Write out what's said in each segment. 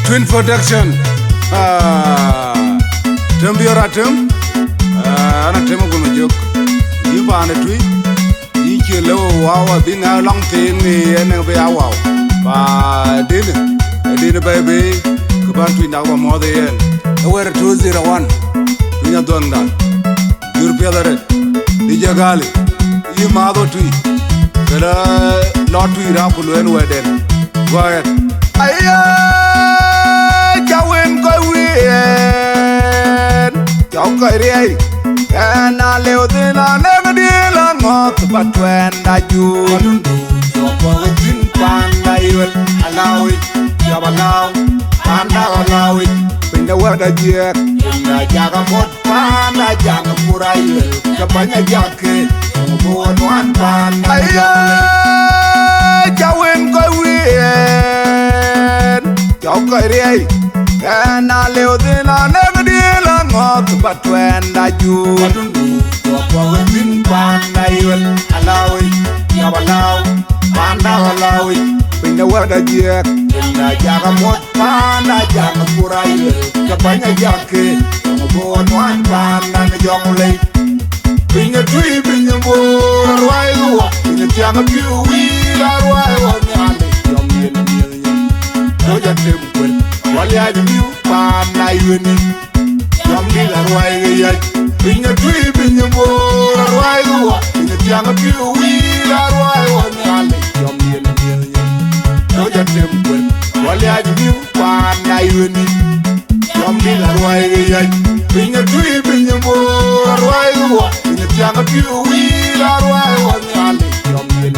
Twin protection. Tembiora tem. Ana temo gono jok. Yiba ana tui. Yiki lewo wawa binga long thing ni ene be awaw. Ba dine baby. Kuban tui na wa mo de yen. Awere 201. Tunya donda. Yurpia dare. Dija gali. Yi mado tui. Kada lot tui ra pulwen weden. Go ahead. Aye. Jawin koi wien Jaw koi riay Kena leo dina nega dila ngot Batwen da jun Jopo gajin panda iwel Alawi Jabalaw Panda alawi Pinda wada jek Pinda jaga mot Panda jaga pura iwel Jabanya jake Mubuan wan panda Aye Jawin koi wien Jaw koi riay Kena leo dina nega dila ngot Batwen da jun Jopo gajin panda iwel Alawi Jabalaw Panda alawi Pinda wada jek Pinda jaga mot Panda jaga pura iwel Jabanya jake Mubuan wan panda na jongulay Pinga tui pinga mbora Arwai luwa Pinga tianga piu wila Arwai wa nyale Jom yen Roja temkwel Wali aji miu Panda iweni Jom nila Arwai gayaj Pinga tui pinga mbora Arwai luwa Pinga tianga piu wila Arwai wa nyale Jom yen Roja temkwel Wali aji miu Panda iweni Jom nila Arwai gayaj Pinga tui pinga mbora Arwai luwa Pinga tianga piu wila Arwai wa nyale Jom yen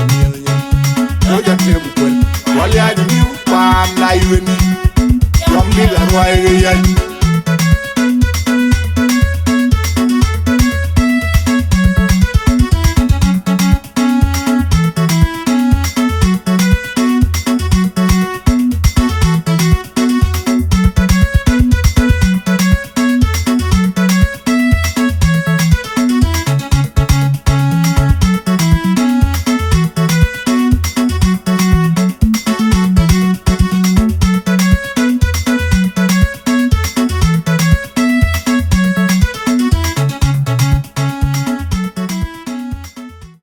Roja temkwel Wali aji miu Panda iweni Jom nila Arwai gayaj